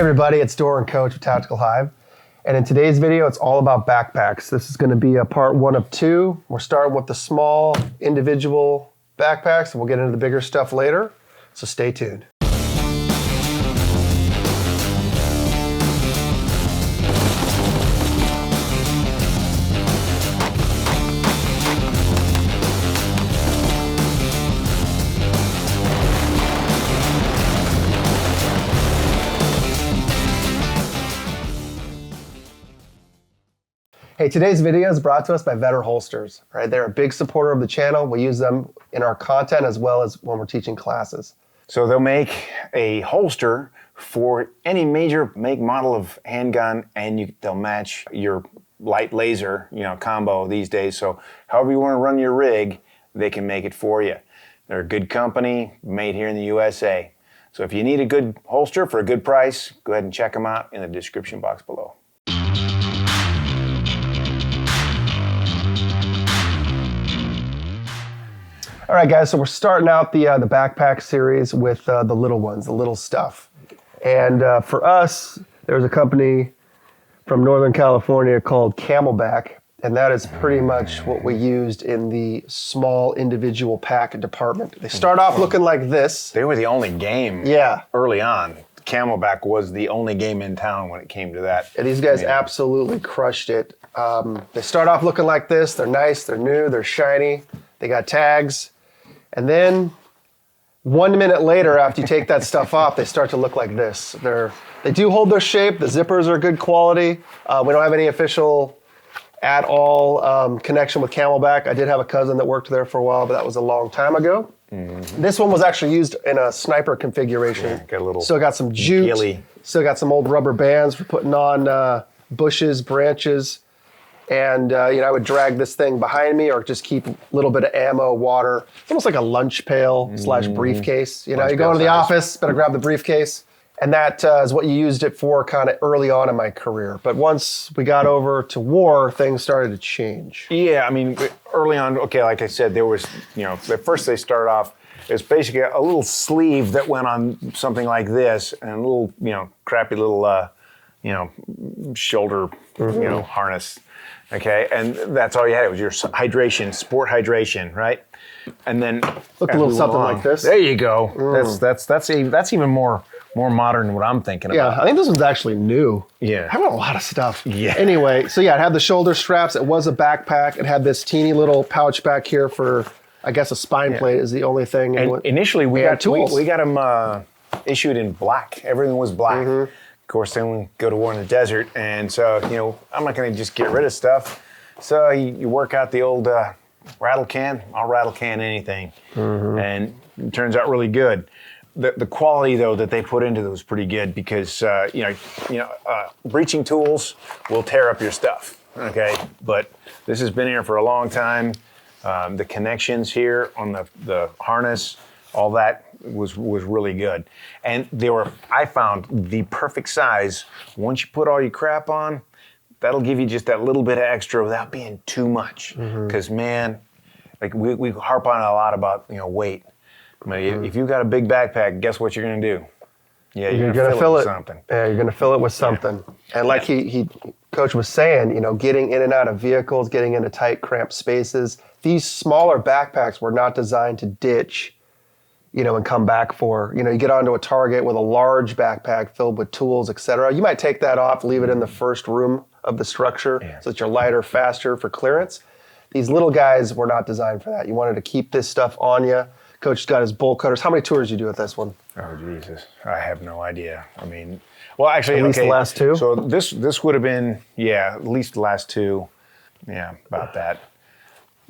everybody, it's Dorr and Coch with Tactical Hyve. And in today's video, it's all about backpacks. This is going to be a part 1 of 2. We're starting with the small individual backpacks, and we'll get into the bigger stuff later. So stay tuned. Hey, today's video is brought to us by Vedder Holsters. Right? They're a big supporter of the channel. We use them in our content as well as when we're teaching classes. So they'll make a holster for any major make model of handgun, and they'll match your light laser, combo these days. So however you want to run your rig, they can make it for you. They're a good company, made here in the USA. So if you need a good holster for a good price, go ahead and check them out in the description box below. All right, guys, so we're starting out the backpack series with the little ones, the little stuff. And for us, there's a company from Northern California called Camelback, and that is pretty much what we used in the small individual pack department. They start off looking like this. They were the only game early on. Camelback was the only game in town when it came to that. And these guys absolutely crushed it. They start off looking like this. They're nice, they're new, they're shiny, they got tags. And then 1 minute later, after you take that stuff off, they start to look like this. They do hold their shape. The zippers are good quality. We don't have any official at all connection with Camelback. I did have a cousin that worked there for a while, but that was a long time ago. Mm-hmm. This one was actually used in a sniper configuration. Yeah, got a little still got some jute. Gilly. Still got some old rubber bands for putting on bushes, branches. And I would drag this thing behind me or just keep a little bit of ammo, water. It's almost like a lunch pail / briefcase. You go into the office, better grab the briefcase. And that is what you used it for kind of early on in my career. But once we got over to war, things started to change. Yeah, I mean, early on, okay, like I said, there was, at first they start off, it's basically a little sleeve that went on something like this and a little, crappy little, shoulder, harness. Okay, and that's all you had. It was your hydration, sport hydration, right? And then look a little something like this. There you go. That's even more modern than what I'm thinking about. Yeah, I think this one's actually new. Yeah, I have a lot of stuff. Yeah. Anyway, so yeah, it had the shoulder straps. It was a backpack. It had this teeny little pouch back here for, I guess, a spine plate is the only thing. And initially we got tools. We got them issued in black. Everything was black. Mm-hmm. Of course, then we go to war in the desert, and so I'm not going to just get rid of stuff. So you work out the old rattle can. I'll rattle can anything, and it turns out really good. The quality though that they put into it was pretty good because breaching tools will tear up your stuff. Okay, but this has been here for a long time. The connections here on the harness, all that was really good. And I found the perfect size. Once you put all your crap on, that'll give you just that little bit of extra without being too much. Because man, like we harp on a lot about weight. But if you've got a big backpack, guess what you're gonna do? Yeah, you're gonna fill it with something. Yeah, you're gonna fill it with something. Yeah. And like Coach was saying, getting in and out of vehicles, getting into tight, cramped spaces. These smaller backpacks were not designed to ditch and come back for, you get onto a target with a large backpack filled with tools, etc. You might take that off, leave it in the first room of the structure so that you're lighter, faster for clearance. These little guys were not designed for that. You wanted to keep this stuff on you. Coach's got his bolt cutters. How many tours did you do with this one? Oh, Jesus. I have no idea. I mean, well, actually, at least the last 2? So this would have been, at least the last 2. Yeah, about that.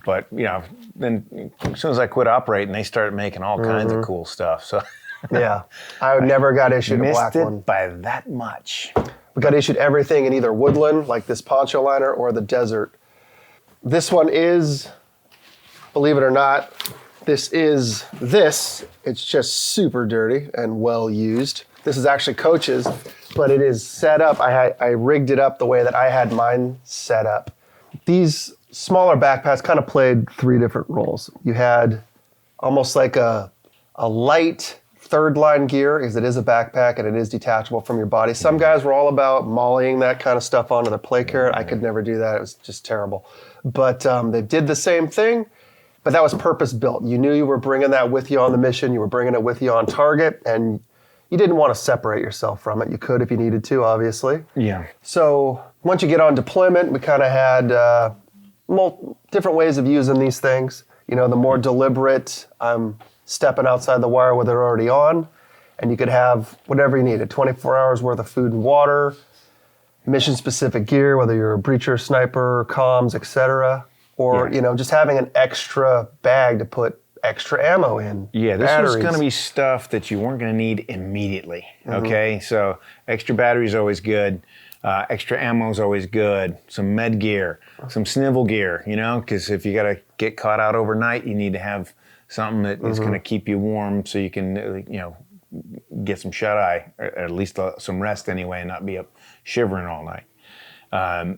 But, then as soon as I quit operating, they started making all kinds of cool stuff. So yeah, I never got issued a black one. Missed it by that much. We got issued everything in either woodland, like this poncho liner, or the desert. This one is, believe it or not, it's just super dirty and well used. This is actually Coach's, but it is set up. I rigged it up the way that I had mine set up. These smaller backpacks kind of played 3 different roles. You had almost like a light third line gear because it is a backpack and it is detachable from your body. Some guys were all about mollying that kind of stuff onto the play carrot. I could never do that. It was just terrible. But they did the same thing, but that was purpose built. You knew you were bringing that with you on the mission. You were bringing it with you on target, and you didn't want to separate yourself from it. You could if you needed to, obviously. Yeah. So once you get on deployment, we kind of had different ways of using these things. You know, the more deliberate, I'm stepping outside the wire where they're already on, and you could have whatever you needed, 24 hours worth of food and water, mission-specific gear, whether you're a breacher, sniper, comms, etc., or, you know, just having an extra bag to put extra ammo in. Yeah, this batteries. was going to be stuff that you weren't going to need immediately, okay? So extra battery is always good. Extra ammo is always good. Some med gear, some snivel gear, you know, because if you got to get caught out overnight, you need to have something that is going to keep you warm so you can, you know, get some shut-eye, or at least some rest anyway, and not be up shivering all night.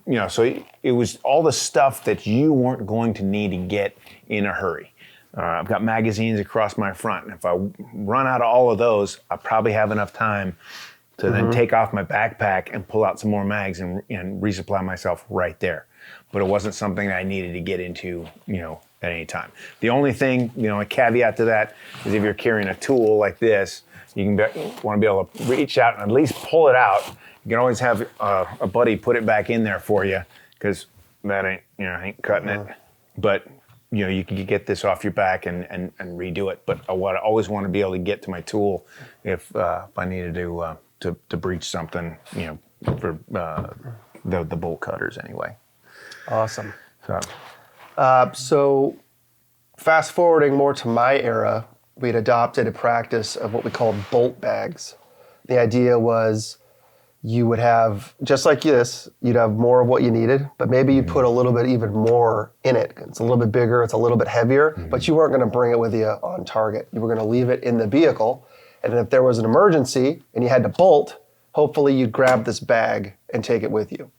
You know, so it was all the stuff that you weren't going to need to get in a hurry. I've got magazines across my front, and if I run out of all of those, I probably have enough time to then take off my backpack and pull out some more mags and resupply myself right there. But it wasn't something that I needed to get into, you know, at any time. The only thing, you know, a caveat to that is if you're carrying a tool like this, you want to be able to reach out and at least pull it out. You can always have a buddy put it back in there for you, because that ain't cutting it. But you know, you can get this off your back and redo it. But I always want to be able to get to my tool if I needed to breach something, you know, for the bolt cutters anyway. Awesome. So, So fast forwarding more to my era, we'd adopted a practice of what we called bolt bags. The idea was you would have, just like this, you'd have more of what you needed, but maybe you'd put a little bit even more in it. It's a little bit bigger, it's a little bit heavier, but you weren't going to bring it with you on target. You were going to leave it in the vehicle, and if there was an emergency and you had to bolt, hopefully you'd grab this bag and take it with you.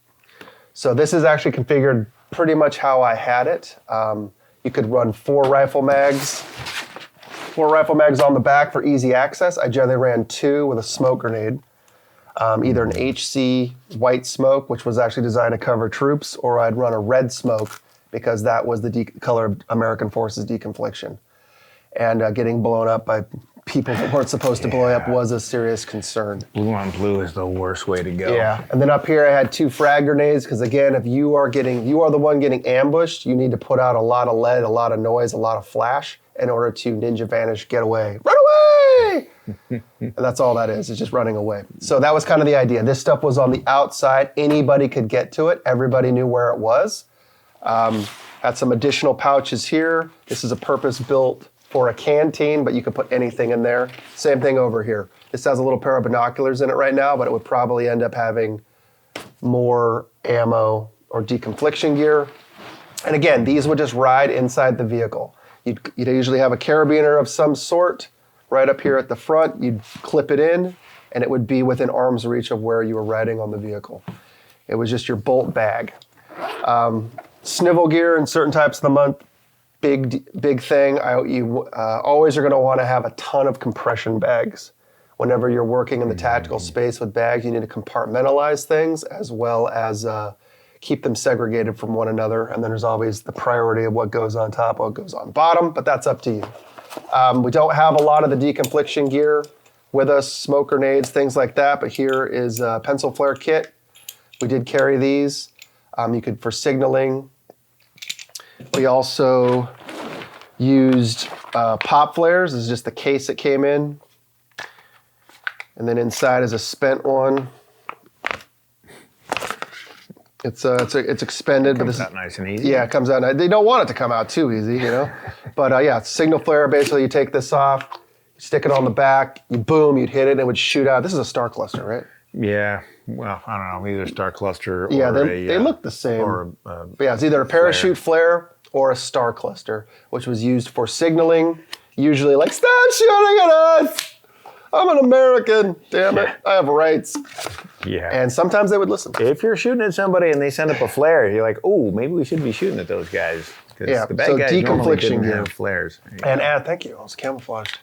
So this is actually configured pretty much how I had it. You could run 4 rifle mags on the back for easy access. I generally ran 2 with a smoke grenade. Either an HC white smoke, which was actually designed to cover troops, or I'd run a red smoke because that was the color of American Forces deconfliction. And getting blown up by people that weren't supposed to blow up was a serious concern. blue on blue is the worst way to go. Yeah, and then up here I had 2 frag grenades because again, if you are the one getting ambushed, you need to put out a lot of lead, a lot of noise, a lot of flash in order to ninja vanish, get away, run away! And that's all that is, it's just running away. So that was kind of the idea. This stuff was on the outside, anybody could get to it, everybody knew where it was. Had some additional pouches here. This is a purpose-built for a canteen, but you could put anything in there. Same thing over here. This has a little pair of binoculars in it right now, but it would probably end up having more ammo or deconfliction gear. And again, these would just ride inside the vehicle. You'd usually have a carabiner of some sort right up here at the front. You'd clip it in, and it would be within arm's reach of where you were riding on the vehicle. It was just your bolt bag. Snivel gear in certain types of the month, big thing. You always are going to want to have a ton of compression bags. Whenever you're working in the tactical space with bags, you need to compartmentalize things as well as keep them segregated from one another. And then there's always the priority of what goes on top, what goes on bottom, but that's up to you. We don't have a lot of the deconfliction gear with us, smoke grenades, things like that, but here is a pencil flare kit. We did carry these. You could, for signaling. We also used pop flares. This is just the case it came in. And then inside is a spent one. It's expended, but this Comes out nice and easy. Yeah, it comes out. They don't want it to come out too easy, you know. But yeah, signal flare. Basically, you take this off, you stick it on the back, you boom, you'd hit it, and it would shoot out. This is a star cluster, right? Yeah. Well, I don't know, either star cluster or yeah, they look the same. Or but yeah, it's either a parachute flare or a star cluster, which was used for signaling. Usually, like, stop shooting at us! I'm an American, damn it, I have rights. Yeah. And sometimes they would listen. If you're shooting at somebody and they send up a flare, you're like, oh, maybe we should be shooting at those guys. 'Cause Yeah, the bad so guys normally deconfliction didn't gear. have flares. And thank you, I was camouflaged.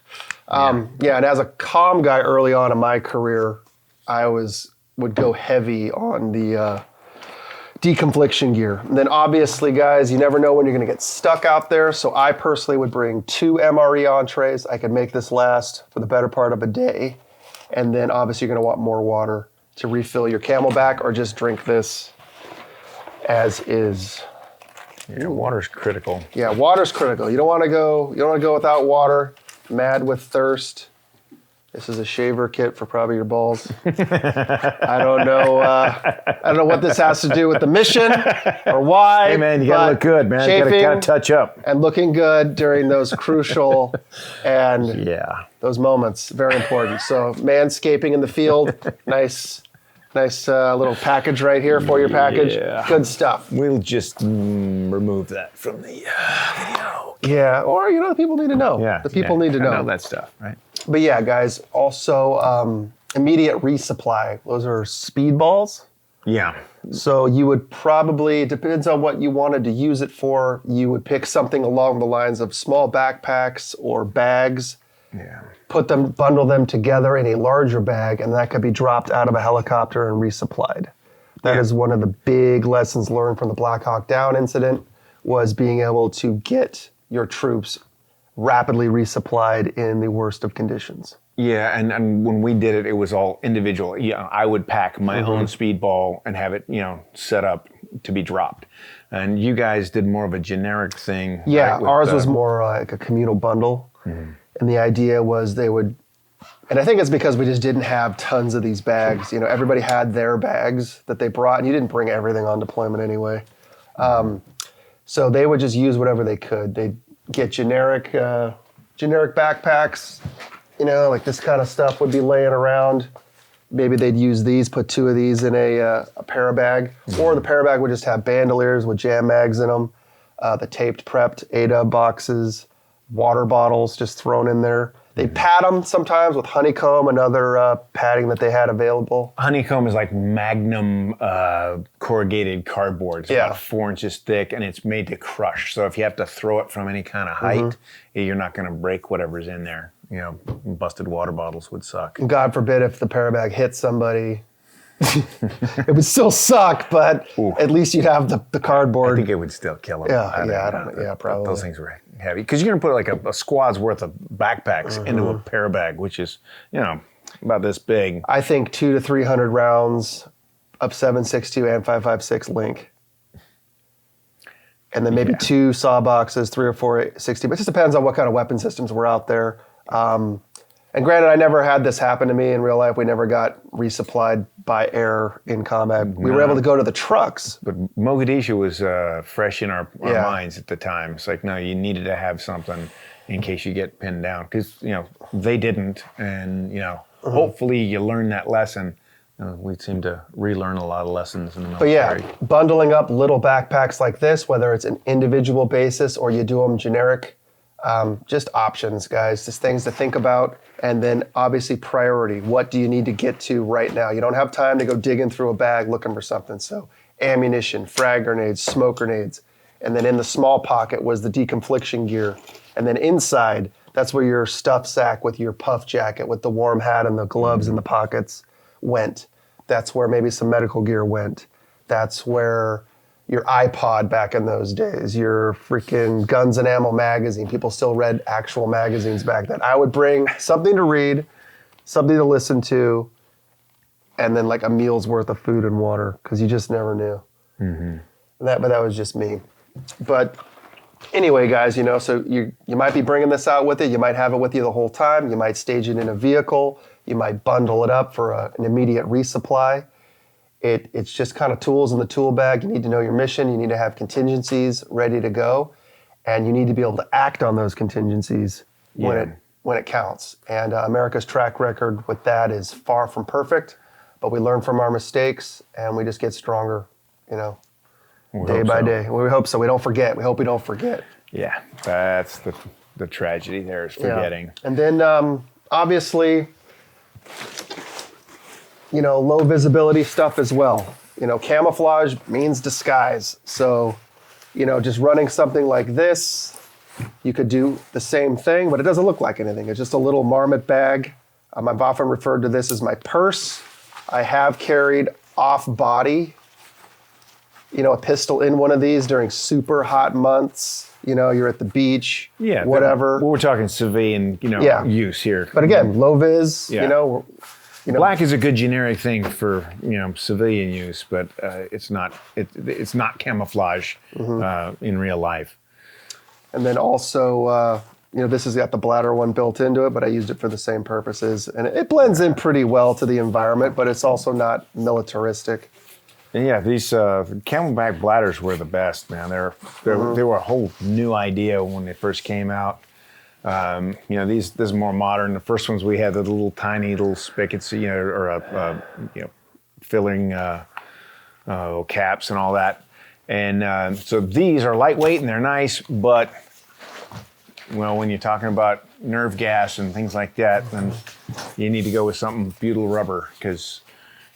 Yeah, and as a comm guy early on in my career, I would go heavy on the deconfliction gear. And then obviously, guys, you never know when you're going to get stuck out there. So I personally would bring 2 MRE entrees. I could make this last for the better part of a day. And then obviously you're going to want more water to refill your Camelback, or just drink this as is. Yeah, water's critical. Yeah, water's critical. You don't want to go without water. Mad with thirst. This is a shaver kit for probably your balls. I don't know what this has to do with the mission or why. Hey man, you gotta look good, man. You gotta touch up. And looking good during those crucial and those moments, very important. So manscaping in the field, nice little package right here for your package. Yeah. Good stuff. We'll just remove that from the video. Yeah, or the people need to know. Yeah, the people need to know that stuff, right? But yeah, guys, also immediate resupply. Those are speedballs. Yeah. So you would probably, depends on what you wanted to use it for, you would pick something along the lines of small backpacks or bags. Yeah. Bundle them together in a larger bag, and that could be dropped out of a helicopter and resupplied. That is one of the big lessons learned from the Black Hawk Down incident, was being able to get your troops rapidly resupplied in the worst of conditions. Yeah, and when we did it, it was all individual. Yeah, I would pack my own speedball and have it, set up to be dropped. And you guys did more of a generic thing. Yeah, right, ours was more like a communal bundle. And the idea was they would, and I think it's because we just didn't have tons of these bags. Everybody had their bags that they brought, and you didn't bring everything on deployment anyway. So they would just use whatever they could. They'd get generic backpacks, like this kind of stuff would be laying around. Maybe they'd use these, put 2 of these in a parabag, or the parabag would just have bandoliers with jam mags in them, the taped, prepped ADA boxes, water bottles just thrown in there. They'd pad them sometimes with honeycomb and other padding that they had available. Honeycomb is like Magnum corrugated cardboard. It's about 4 inches thick, and it's made to crush. So if you have to throw it from any kind of height, you're not going to break whatever's in there. Busted water bottles would suck. God forbid if the parabag hit somebody. It would still suck, but at least you'd have the cardboard. I think it would still kill them. Probably. Those things were heavy. Because you're going to put like a squad's worth of backpacks into a parabag, which is, about this big. I think 200 to 300 rounds of 7.62 and 5.56 link. And then maybe 2 saw boxes, 3 or 4 60. But it just depends on what kind of weapon systems were out there. And granted, I never had this happen to me in real life. We never got resupplied by air in combat. We were able to go to the trucks. But Mogadishu was fresh in our minds at the time. It's like, no, you needed to have something in case you get pinned down. Because, they didn't. And, hopefully you learn that lesson. We seem to relearn a lot of lessons in the military. But yeah, bundling up little backpacks like this, whether it's an individual basis or you do them generic, just options, guys. Just things to think about. And then obviously priority. What do you need to get to right now? You don't have time to go digging through a bag looking for something. So ammunition, frag grenades, smoke grenades. And then in the small pocket was the deconfliction gear. And then inside, that's where your stuff sack with your puff jacket with the warm hat and the gloves in the pockets went. That's where maybe some medical gear went. That's where your iPod back in those days, your freaking Guns and Ammo magazine. People still read actual magazines back then. I would bring something to read, something to listen to, and then like a meal's worth of food and water, because you just never knew. But that was just me. But anyway, guys, so you might be bringing this out with you. You might have it with you the whole time. You might stage it in a vehicle. You might bundle it up for an immediate resupply. It's just kind of tools in the tool bag. You need to know your mission. You need to have contingencies ready to go. And you need to be able to act on those contingencies when it counts. And America's track record with that is far from perfect, but we learn from our mistakes and we just get stronger, day by day. We hope so. We don't forget. We hope we don't forget. Yeah, that's the tragedy there, is forgetting. Yeah. And then obviously, low visibility stuff as well. Camouflage means disguise. So just running something like this, you could do the same thing, but it doesn't look like anything. It's just a little marmot bag. I've often referred to this as my purse. I have carried off body, a pistol in one of these during super hot months. You're at the beach, whatever. We're talking civilian, use here. But again, low vis, Black is a good generic thing for civilian use, but it's not camouflage in real life. And then also, this has got the bladder one built into it, but I used it for the same purposes, and it blends in pretty well to the environment, but it's also not militaristic. And yeah, these Camelback bladders were the best, man. They were a whole new idea when they first came out. This is more modern. The first ones we had the little tiny little spigots, filling caps and all that. And so these are lightweight and they're nice, but when you're talking about nerve gas and things like that, then you need to go with something butyl rubber because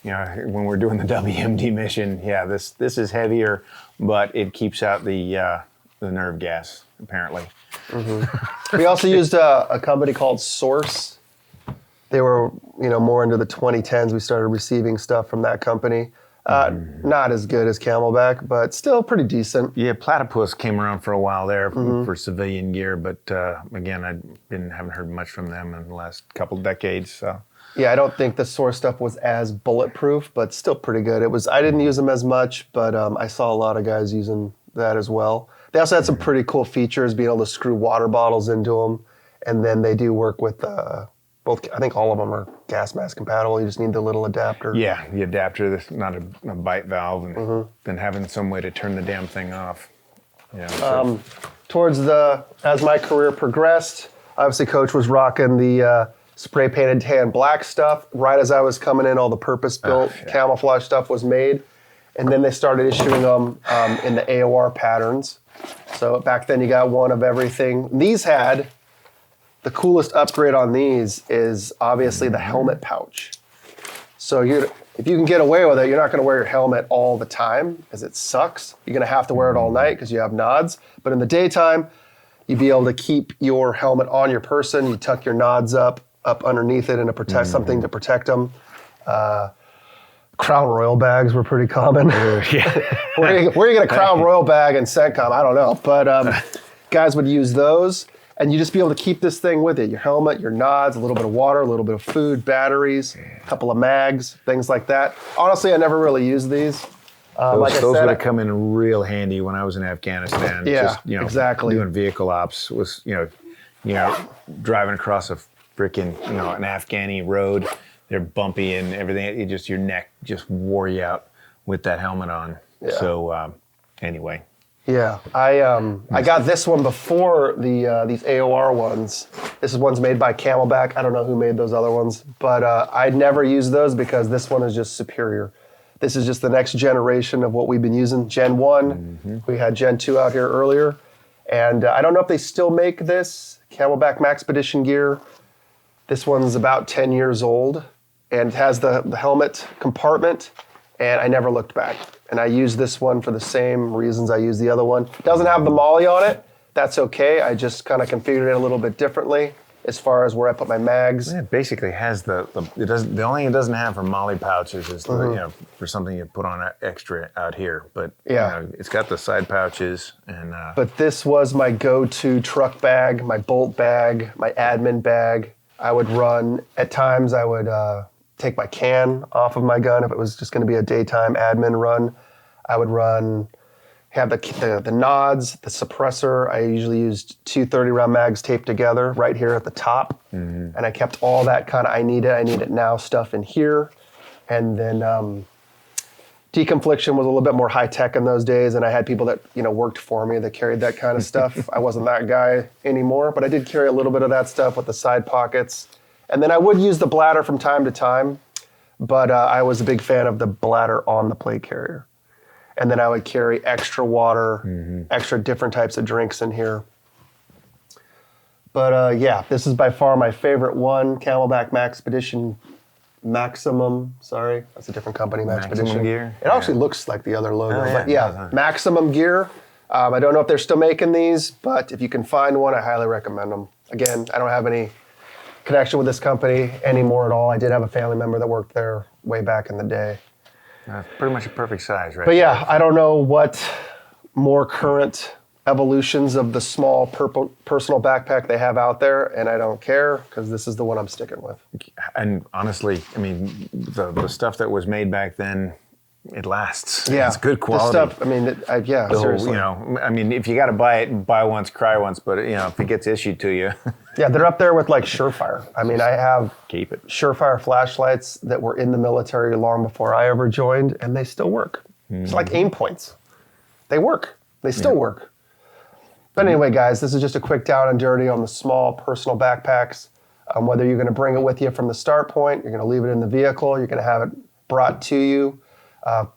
when we're doing the WMD mission, this is heavier, but it keeps out the nerve gas apparently. Mm-hmm. We also used a company called Source. They were, more into the 2010s. We started receiving stuff from that company. Not as good as Camelback, but still pretty decent. Yeah, Platypus came around for a while there for civilian gear, but again, haven't heard much from them in the last couple decades. So. Yeah, I don't think the Source stuff was as bulletproof, but still pretty good. I didn't use them as much, but I saw a lot of guys using that as well. They also had some pretty cool features, being able to screw water bottles into them, and then they do work with both. I think all of them are gas mask compatible. You just need the little adapter. Yeah, the adapter. That's not a bite valve, and then having some way to turn the damn thing off. Yeah. As my career progressed, obviously Coach was rocking the spray painted tan black stuff. Right as I was coming in, all the purpose-built camouflage stuff was made. And then they started issuing them in the AOR patterns. So back then you got one of everything. The coolest upgrade on these is obviously the helmet pouch. So if you can get away with it, you're not gonna wear your helmet all the time, because it sucks. You're gonna have to wear it all night because you have nods. But in the daytime, you'd be able to keep your helmet on your person. You tuck your nods up underneath it and to protect something to protect them. Crown Royal bags were pretty common. Where you get a Crown Royal bag in CENTCOM, I don't know. But guys would use those, and you just be able to keep this thing with it. Your helmet, your nods, a little bit of water, a little bit of food, batteries, a couple of mags, things like that. Honestly, I never really used these. Those would have come in real handy when I was in Afghanistan. Yeah, exactly. Doing vehicle ops was, driving across a freaking, an Afghani road. They're bumpy and everything. Your neck just wore you out with that helmet on. Yeah. So anyway. Yeah, I got this one before these AOR ones. This is one's made by Camelback. I don't know who made those other ones, but I'd never used those because this one is just superior. This is just the next generation of what we've been using. Gen 1, we had Gen 2 out here earlier. And I don't know if they still make this, Camelback Maxpedition gear. This one's about 10 years old and has the helmet compartment, and I never looked back. And I use this one for the same reasons I use the other one. It doesn't have the molly on it. That's okay. I just kind of configured it a little bit differently as far as where I put my mags. It basically has the only thing it doesn't have for molly pouches is for something you put on extra out here. But it's got the side pouches and. But this was my go-to truck bag, my bolt bag, my admin bag. I would run at times. I would take my can off of my gun if it was just going to be a daytime admin run. I would have the nods, the suppressor. I usually used 2 30-round mags taped together right here at the top. And I kept all that kind of I need it now stuff in here. And then deconfliction was a little bit more high-tech in those days, and I had people that worked for me that carried that kind of stuff. I wasn't that guy anymore, but I did carry a little bit of that stuff with the side pockets. And then I would use the bladder from time to time, but I was a big fan of the bladder on the plate carrier. And then I would carry extra water, extra different types of drinks in here. But this is by far my favorite one, Camelback Maximum, that's a different company, Maxpedition. Gear? It actually looks like the other logo, but Maximum Gear. I don't know if they're still making these, but if you can find one, I highly recommend them. Again, I don't have any connection with this company anymore at all. I did have a family member that worked there way back in the day. Pretty much a perfect size, right? But yeah, I don't know what more current evolutions of the small personal backpack they have out there, and I don't care because this is the one I'm sticking with. And honestly, I mean, the stuff that was made back then, it lasts. Yeah, It's good quality. The stuff, I mean, seriously. You know, I mean, if you got to buy it, buy once, cry once. But you know, if it gets issued to you, Yeah, they're up there with like Surefire. I mean, I have keep it. Surefire flashlights that were in the military long before I ever joined, and they still work. It's like aim points. They work. They still work. But anyway, guys, this is just a quick down and dirty on the small personal backpacks. Whether you're going to bring it with you from the start point, you're going to leave it in the vehicle, you're going to have it brought to you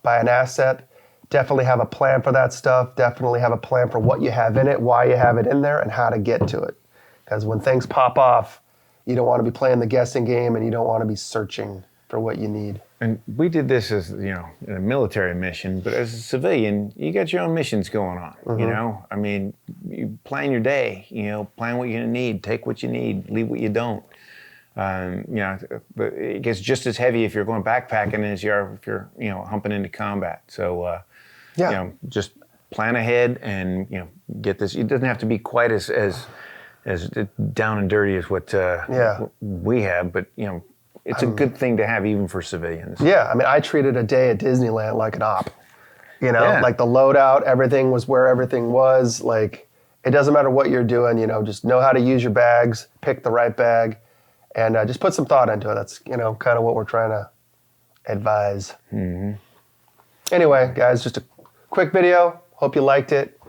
by an asset. Definitely have a plan for that stuff. Definitely have a plan for what you have in it, why you have it in there, and how to get to it. Because when things pop off, you don't want to be playing the guessing game, and you don't want to be searching for what you need. And we did this as, you know, in a military mission, but as a civilian, you got your own missions going on, you know? I mean, you plan your day, you know, plan what you're going to need, take what you need, leave what you don't. You know, but it gets just as heavy if you're going backpacking as you are if you're, you know, humping into combat. So, you know, just plan ahead and, you know, get this. It doesn't have to be quite as down and dirty as what we have, but, you know, it's a good thing to have even for civilians. Yeah, I mean, I treated a day at Disneyland like an op. You know, like the loadout, everything was where everything was. Like, it doesn't matter what you're doing, you know, just know how to use your bags, pick the right bag, and just put some thought into it. That's, you know, kind of what we're trying to advise. Anyway, guys, just a quick video. Hope you liked it.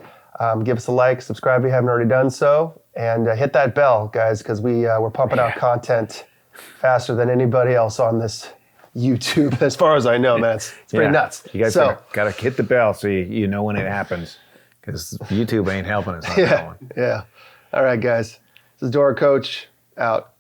Give us a like, subscribe if you haven't already done so, and hit that bell, guys, because we're pumping out content faster than anybody else on this YouTube, as far as I know, man. It's pretty nuts. You guys gotta hit the bell so you know when it happens, because YouTube ain't helping us on that one. Yeah. All right, guys. This is Dorr, Coach, out.